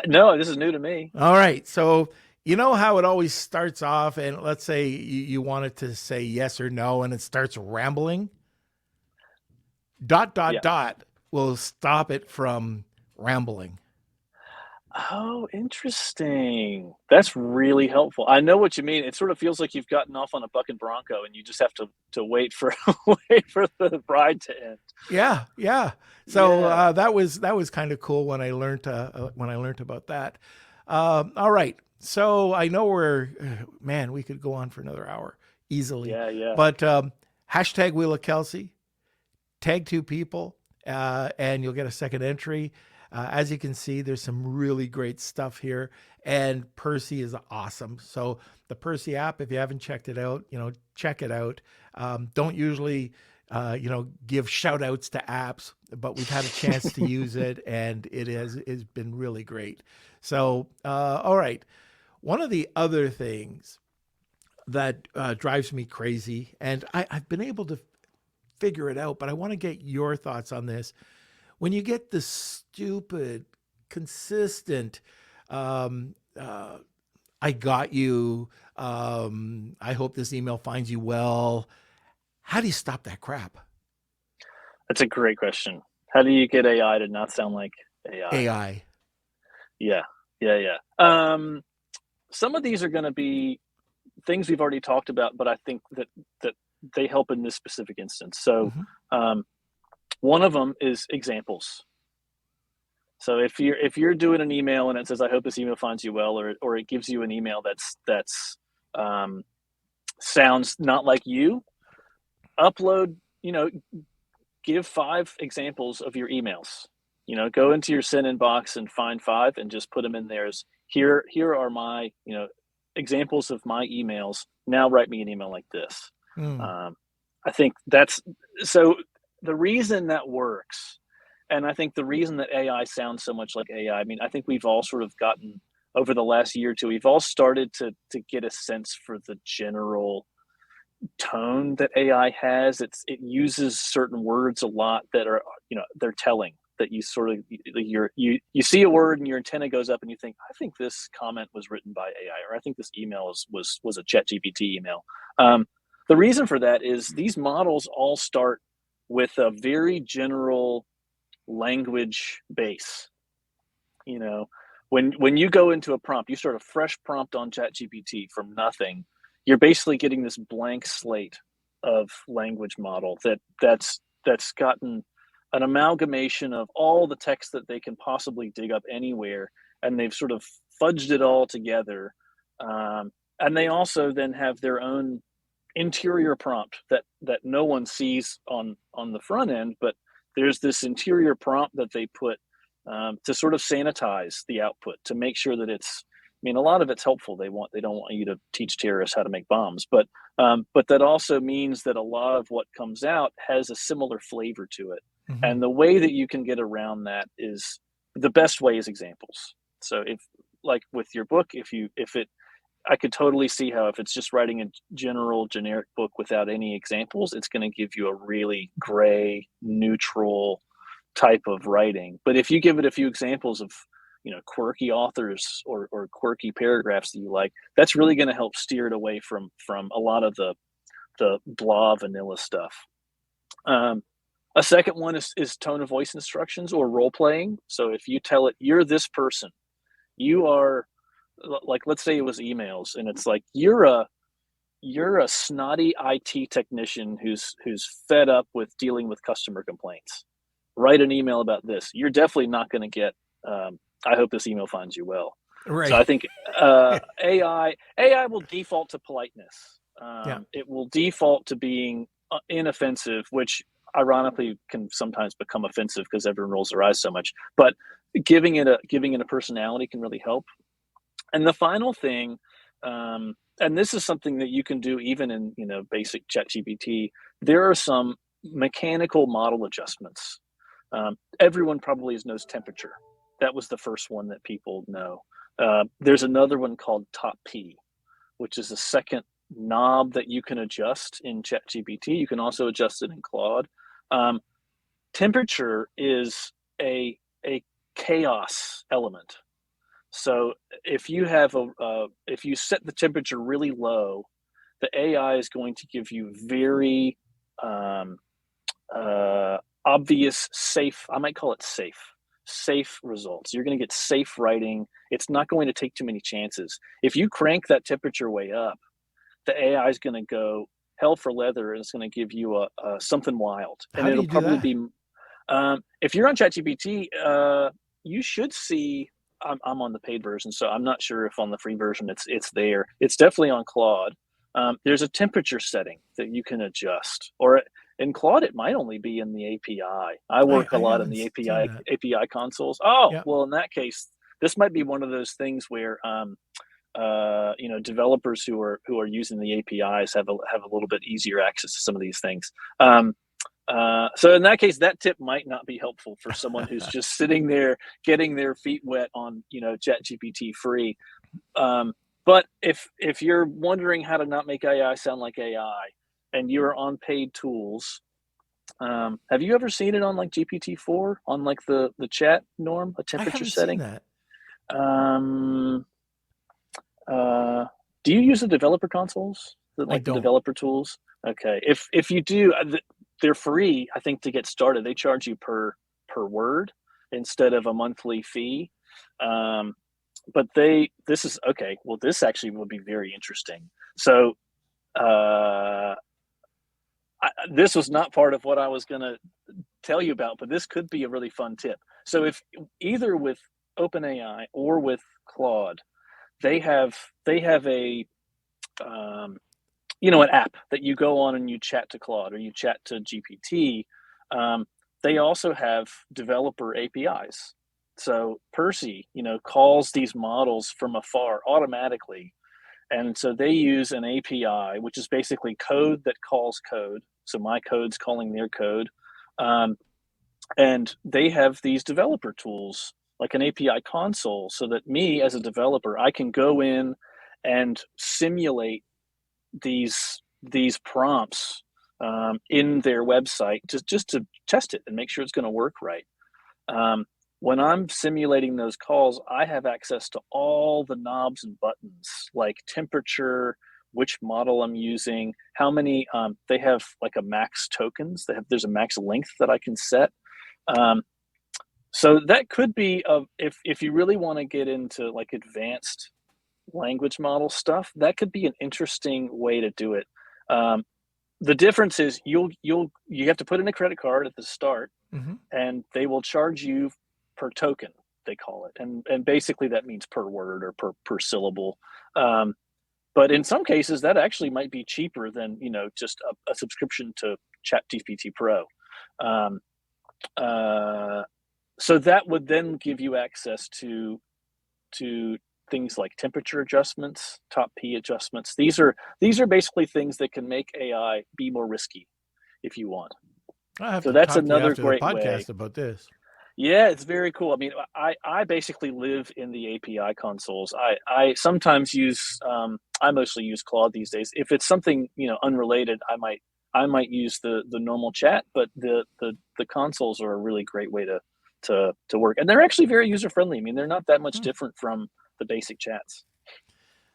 No, this is new to me. All right. So you know how it always starts off, and let's say you want it to say yes or no, and it starts rambling? ... will stop it from rambling. Oh, interesting. That's really helpful. I know what you mean. It sort of feels like you've gotten off on a bucking bronco, and you just have to wait for the ride to end. Yeah. So that was kind of cool when I learned about that. All right. So I know we could go on for another hour easily. Yeah. But hashtag Wheel of Kelsey, tag 2 people, and you'll get a second entry. As you can see, there's some really great stuff here, and Percy is awesome. So the Percy app, if you haven't checked it out, check it out. Don't usually, give shout outs to apps, but we've had a chance to use it, and it has been really great. So, all right. One of the other things that drives me crazy, and I've been able to figure it out, but I want to get your thoughts on this. When you get the stupid, consistent, I got you, I hope this email finds you well, how do you stop that crap? That's a great question. How do you get AI to not sound like AI? Yeah. Some of these are going to be things we've already talked about, but I think that they help in this specific instance. So, one of them is examples. So if you're doing an email and it says, "I hope this email finds you well," or it gives you an email that's sounds not like you, upload, give 5 examples of your emails. Go into your send inbox and find 5 and just put them in there as, here are my, examples of my emails. Now write me an email like this. I think that's, so the reason that works, and I think the reason that AI sounds so much like AI, I mean, I think we've all sort of gotten, over the last year or two, we've all started to get a sense for the general tone that AI has. It uses certain words a lot that are, they're telling, that you sort of, you see a word and your antenna goes up and you think, I think this comment was written by AI, or I think this email was a ChatGPT email. The reason for that is these models all start with a very general language base. You know, when you go into a prompt, you start a fresh prompt on ChatGPT from nothing. You're basically getting this blank slate of language model that's gotten an amalgamation of all the text that they can possibly dig up anywhere, and they've sort of fudged it all together. And they also then have their own interior prompt that no one sees on the front end, but there's this interior prompt that they put to sort of sanitize the output, to make sure that it's, I mean, a lot of it's helpful. They don't want you to teach terrorists how to make bombs, but that also means that a lot of what comes out has a similar flavor to it. Mm-hmm. And the way that you can get around that is, the best way is examples. So if, like with your book, I could totally see how if it's just writing a generic book without any examples, it's going to give you a really gray, neutral type of writing. But if you give it a few examples of, quirky authors or quirky paragraphs that you like, that's really going to help steer it away from a lot of the blah vanilla stuff. A second one is tone of voice instructions or role playing. So if you tell it, you're this person, you are, like, let's say it was emails, and it's like, you're a snotty IT technician who's fed up with dealing with customer complaints. Write an email about this. You're definitely not going to get, I hope this email finds you well. Right. So I think AI will default to politeness. It will default to being inoffensive, which ironically can sometimes become offensive because everyone rolls their eyes so much. But giving it a personality can really help. And the final thing, and this is something that you can do even in basic ChatGPT, there are some mechanical model adjustments. Everyone probably knows temperature. That was the first one that people know. There's another one called top P, which is a second knob that you can adjust in ChatGPT. You can also adjust it in Claude. Temperature is a chaos element. So if you have if you set the temperature really low, the AI is going to give you very obvious, safe, I might call it safe results. You're going to get safe writing. It's not going to take too many chances. If you crank that temperature way up, the AI is going to go hell for leather, and it's going to give you a something wild. And it'll probably be, if you're on ChatGPT, you should see, I'm on the paid version, so I'm not sure if on the free version it's there. It's definitely on Claude. There's a temperature setting that you can adjust, or in Claude it might only be in the API. I work a lot in the API consoles. Well, in that case, this might be one of those things where developers who are using the APIs have a little bit easier access to some of these things. So in that case, that tip might not be helpful for someone who's just sitting there getting their feet wet on ChatGPT free. But if you're wondering how to not make AI sound like AI, and you're on paid tools, have you ever seen it on like GPT-4 on like the chat norm, a temperature setting? I haven't seen that. Do you use the developer consoles, the developer tools? Okay, if you do, they're free, I think, to get started. They charge you per word instead of a monthly fee. But this is okay. Well, this actually would be very interesting. So this was not part of what I was going to tell you about, but this could be a really fun tip. So if either with OpenAI or with Claude, they have a an app that you go on and you chat to Claude or you chat to GPT. They also have developer APIs. So Percy, calls these models from afar automatically. And so they use an API, which is basically code that calls code. So my code's calling their code. And they have these developer tools, like an API console, so that me as a developer, I can go in and simulate these prompts in their website just to test it and make sure it's going to work right. When I'm simulating those calls, I have access to all the knobs and buttons, like temperature, which model I'm using, how many, they have like a max tokens. There's a max length that I can set. So that could be if you really want to get into like advanced language model stuff, that could be an interesting way to do it. The difference is you have to put in a credit card at the start, Mm-hmm. and they will charge you per token, they call it, and basically that means per word or per syllable. But in some cases, that actually might be cheaper than just a subscription to ChatGPT Pro. So that would then give you access to things like temperature adjustments, top P adjustments. These are basically things that can make AI be more risky if you want. I have So to that's talk to you another after the great way. podcast about this. Yeah, it's very cool. I mean, I basically live in the API consoles. I sometimes use I mostly use Claude these days. If it's something unrelated, I might use the normal chat, but the consoles are a really great way to work, and they're actually very user friendly. I mean, they're not that much different from the basic chats.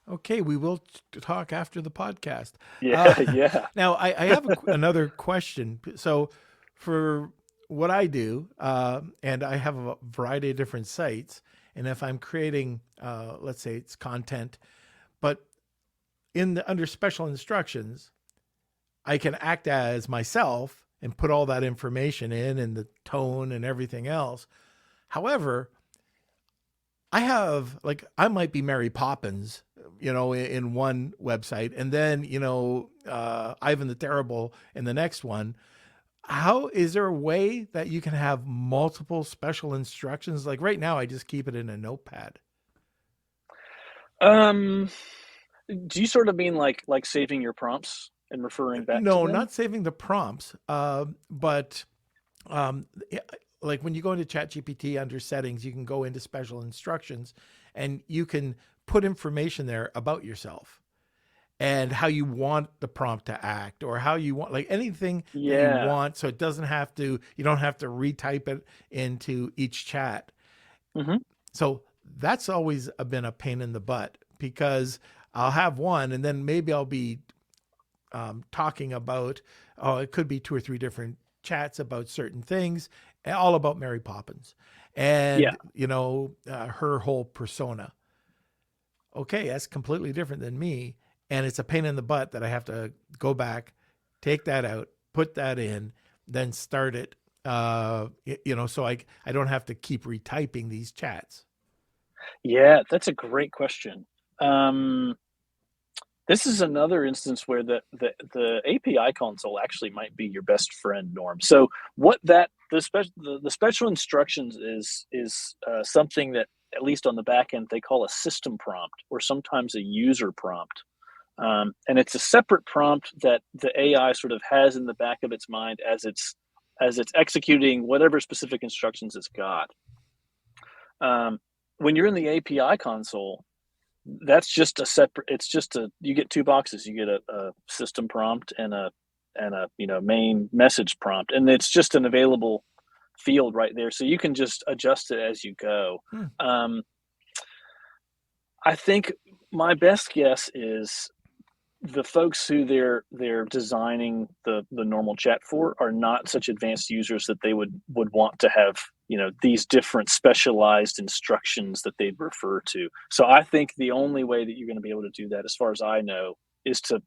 Okay, we will talk after the podcast. Yeah, yeah. Now, I have another question. So, for what I do, and I have a variety of different sites, and if I'm creating, let's say it's content, but under special instructions, I can act as myself and put all that information in and the tone and everything else. However, I might be Mary Poppins, in one website, and then, Ivan the Terrible in the next one. How is there a way that you can have multiple special instructions? Like right now, I just keep it in a notepad. Do you sort of mean like saving your prompts and referring back to No, them? not saving the prompts, but like when you go into ChatGPT under settings, you can go into special instructions and you can put information there about yourself and how you want the prompt to act, or how you want, like anything that you Yeah. want. So you don't have to retype it into each chat. Mm-hmm. So that's always been a pain in the butt, because I'll have one and then maybe I'll be talking about, it could be 2 or 3 different chats about certain things, all about Mary Poppins and, Yeah. her whole persona. Okay, that's completely different than me. And it's a pain in the butt that I have to go back, take that out, put that in, then start it, so I don't have to keep retyping these chats. Yeah, that's a great question. This is another instance where the API console actually might be your best friend, Norm. So what the special instructions is something that, at least on the back end, they call a system prompt, or sometimes a user prompt. And it's a separate prompt that the AI sort of has in the back of its mind as it's executing whatever specific instructions it's got. When you're in the API console, that's just a separate. You get 2 boxes. You get a system prompt and a main message prompt, and it's just an available field right there, so you can just adjust it as you go. I think my best guess is the folks who they're designing the normal chat for are not such advanced users that they would want to have these different specialized instructions that they'd refer to. So I think the only way that you're going to be able to do that, as far as I know, is to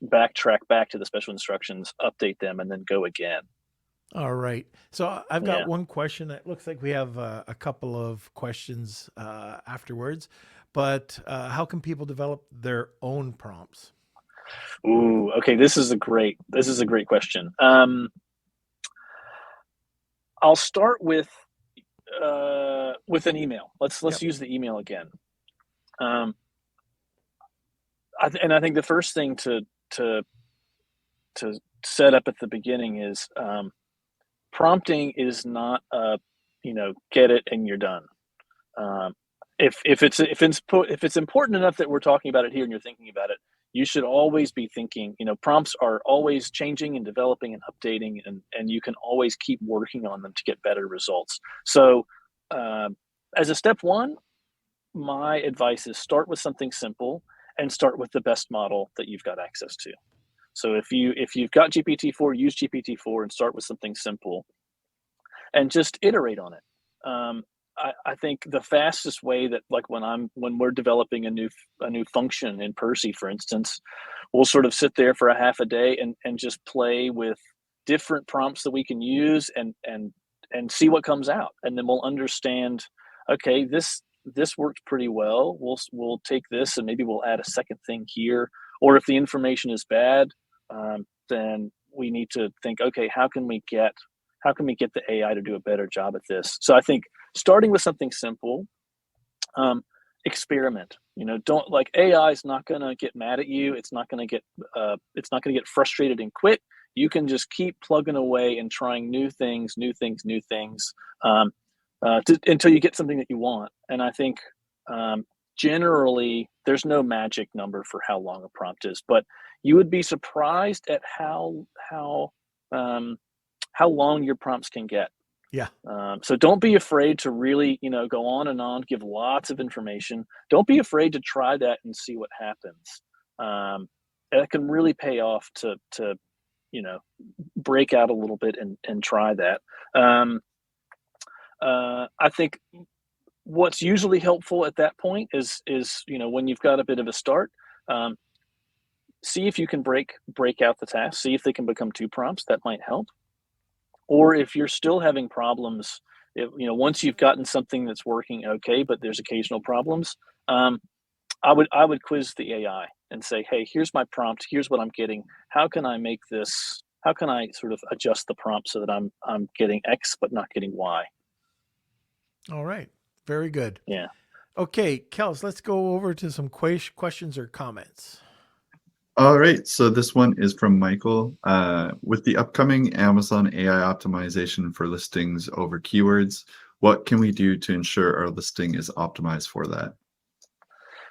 backtrack back to the special instructions, update them, and then go again. All right. So I've got one question. It looks like we have a couple of questions afterwards, but how can people develop their own prompts? Ooh, okay. This is a great question. I'll start with an email. Let's use the email again. I think the first thing to set up at the beginning is prompting is not get it and you're done. If it's important enough that we're talking about it here and you're thinking about it, you should always be thinking. Prompts are always changing and developing and updating, and you can always keep working on them to get better results. So, as a step one, my advice is start with something simple and start with the best model that you've got access to. So if you've got GPT-4, use GPT-4 and start with something simple. and just iterate on it. I think the fastest way that, like when we're developing a new function in Percy, for instance, we'll sort of sit there for a half a day and just play with different prompts that we can use and see what comes out, and then we'll understand, okay, this worked pretty well. We'll take this and maybe we'll add a second thing here, or if the information is bad, then we need to think, okay, how can we get the AI to do a better job at this? So I think starting with something simple, experiment. Don't, like, AI is not going to get mad at you. It's not going to get frustrated and quit. You can just keep plugging away and trying new things, until you get something that you want. And I think generally there's no magic number for how long a prompt is, but you would be surprised at how long your prompts can get. Yeah. So don't be afraid to really, go on and on, give lots of information. Don't be afraid to try that and see what happens. It can really pay off to break out a little bit and try that. I think what's usually helpful at that point is when you've got a bit of a start, see if you can break out the tasks, see if they can become 2 prompts. That might help. Or if you're still having problems, once you've gotten something that's working okay, but there's occasional problems, I would quiz the AI and say, hey, here's my prompt, here's what I'm getting. How can I sort of adjust the prompt so that I'm getting X but not getting Y? All right. Very good. Yeah. Okay, Kels, let's go over to some questions or comments. All right, so this one is from Michael. With the upcoming Amazon AI optimization for listings over keywords, what can we do to ensure our listing is optimized for that?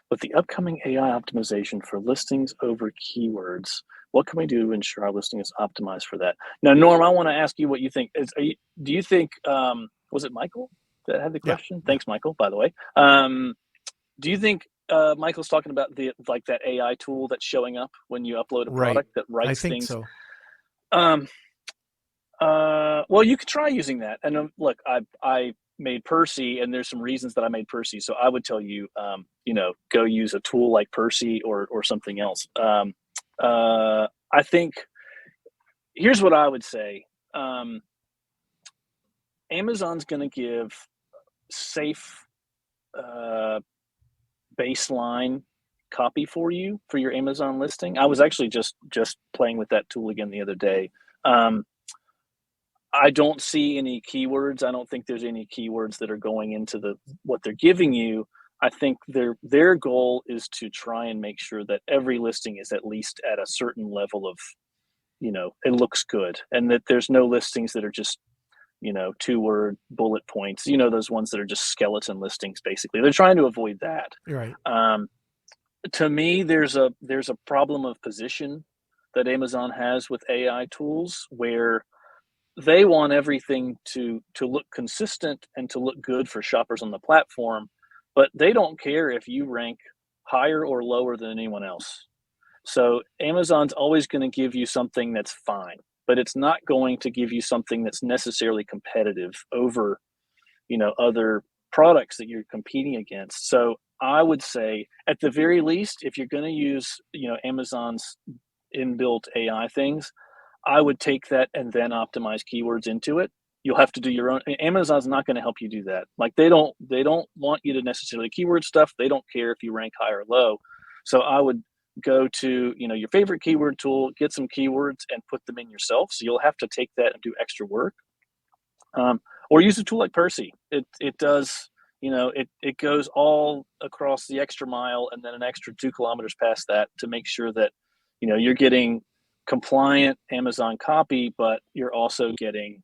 With the upcoming AI optimization for listings over keywords, what can we do to ensure our listing is optimized for that? Now, Norm, I want to ask you what you think. Do you think, was it Michael that had the question? Yeah. Thanks, Michael, by the way. Do you think Michael's talking about that AI tool that's showing up when you upload a product that writes things? I think so. Well, you could try using that. And look, I made Percy, and there's some reasons that I made Percy. So I would tell you, go use a tool like Percy or something else. I think here's what I would say. Amazon's going to give safe baseline copy for you for your Amazon listing. I was actually just playing with that tool again the other day. I don't see any keywords. I don't think there's any keywords that are going into what they're giving you. I think their goal is to try and make sure that every listing is at least at a certain level of, it looks good, and that there's no listings that are just, 2-word bullet points, those ones that are just skeleton listings, basically. They're trying to avoid that. You're right. To me, there's a problem of position that Amazon has with AI tools, where they want everything to look consistent and to look good for shoppers on the platform, but they don't care if you rank higher or lower than anyone else. So Amazon's always going to give you something that's fine, but it's not going to give you something that's necessarily competitive over, other products that you're competing against. So I would say, at the very least, if you're going to use, Amazon's inbuilt AI things, I would take that and then optimize keywords into it. You'll have to do your own. Amazon's not going to help you do that. Like, they don't want you to necessarily keyword stuff. They don't care if you rank high or low. So I would go to, your favorite keyword tool, get some keywords and put them in yourself. So you'll have to take that and do extra work. Or use a tool like Percy. It does, it goes all across the extra mile and then an extra 2 kilometers past that to make sure that, you're getting compliant Amazon copy, but you're also getting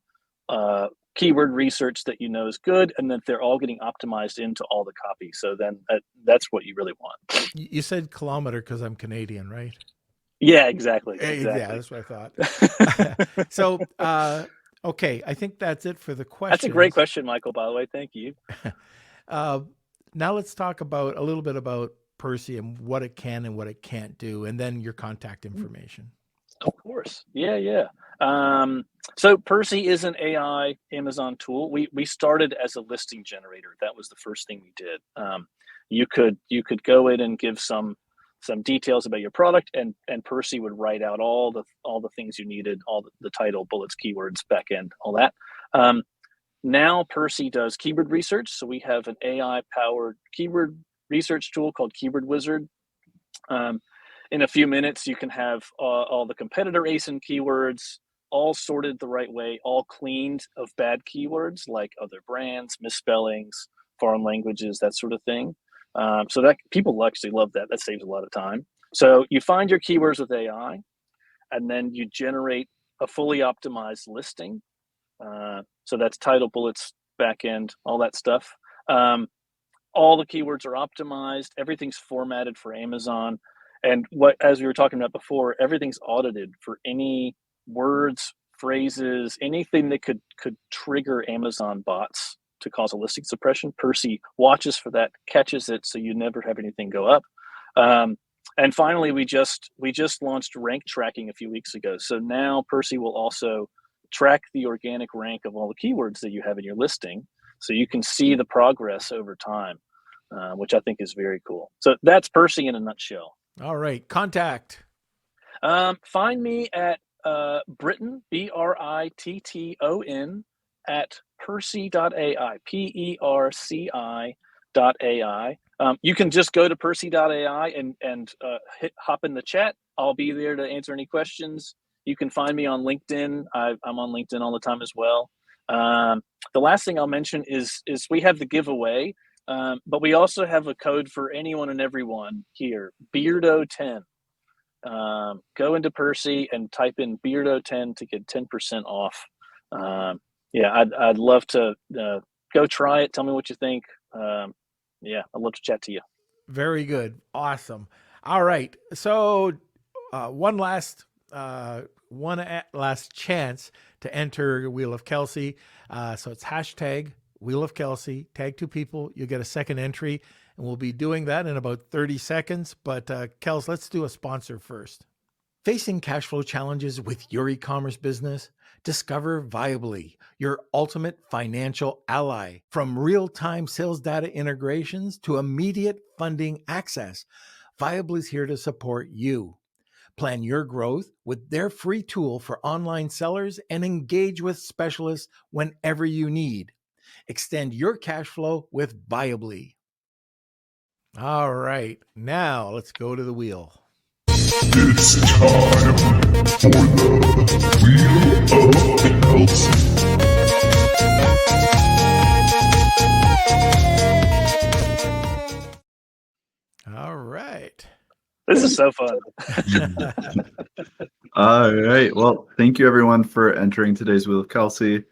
keyword research that is good, and that they're all getting optimized into all the copy. So then that's what you really want. You said kilometer because I'm Canadian, right? Yeah, exactly. Yeah, that's what I thought. So, okay, I think that's it for the questions. That's a great question, Michael, by the way. Thank you. Now let's talk a little bit about Percy and what it can and what it can't do, and then your contact information. Of course. Yeah. So Percy is an AI Amazon tool. We started as a listing generator. That was the first thing we did. You could go in and give some details about your product, and Percy would write out all the things you needed, all the title, bullets, keywords, backend, all that. Now Percy does keyword research. So we have an AI powered keyword research tool called Keyword Wizard. In a few minutes, you can have all the competitor ASIN keywords all sorted the right way, all cleaned of bad keywords like other brands, misspellings, foreign languages, that sort of thing. So that people actually love that. That saves a lot of time. So you find your keywords with AI, and then you generate a fully optimized listing. So that's title, bullets, backend, all that stuff. All the keywords are optimized. Everything's formatted for Amazon. And as we were talking about before, everything's audited for any words, phrases, anything that could trigger Amazon bots to cause a listing suppression. Percy watches for that, catches it, so you never have anything go up. And finally, we just launched rank tracking a few weeks ago. So now Percy will also track the organic rank of all the keywords that you have in your listing, so you can see the progress over time, which I think is very cool. So that's Percy in a nutshell. All right. Contact. Find me at Britton, Britton, at Percy.ai, PERCI.ai. You can just go to Percy.ai and hop in the chat. I'll be there to answer any questions. You can find me on LinkedIn. I'm on LinkedIn all the time as well. The last thing I'll mention is we have the giveaway, but we also have a code for anyone and everyone here, Beardo10. Go into Percy and type in Beardo10 to get 10% off. I'd love to go try it. Tell me what you think. I'd love to chat to you. Very good. Awesome. All right. So one last chance to enter Wheel of Kelsey. So it's hashtag Wheel of Kelsey. Tag 2 people. You get a second entry. And we'll be doing that in about 30 seconds. But Kels, let's do a sponsor first. Facing cash flow challenges with your e-commerce business? Discover Viably, your ultimate financial ally. From real-time sales data integrations to immediate funding access, Viably is here to support you. Plan your growth with their free tool for online sellers and engage with specialists whenever you need. Extend your cash flow with Viably. All right, now let's go to the wheel. It's time for the Wheel of Kelsey. All right. This is so fun. All right. Well, thank you everyone for entering today's Wheel of Kelsey. I'm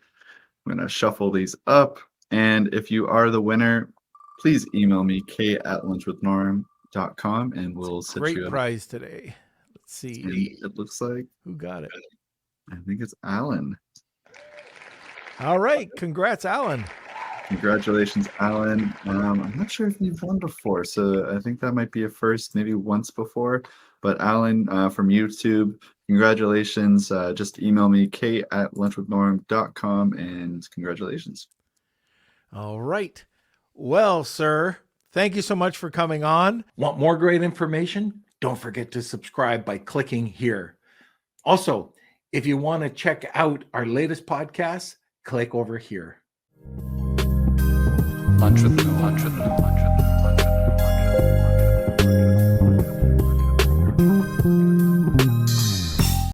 going to shuffle these up. And if you are the winner, please email me, k@lunchwithnorm.com, and we'll set Great you up. prize today. Let's see. And it looks like Who got it? I think it's Alan. All right. Congrats, Alan. Congratulations, Alan. I'm not sure if you've won before, so I think that might be a first, maybe once before. But Alan from YouTube, congratulations. Just email me, k@lunchwithnorm.com, and congratulations. All right. Well, sir, thank you so much for coming on. Want more great information? Don't forget to subscribe by clicking here. Also, if you want to check out our latest podcasts, click over here. Lunch with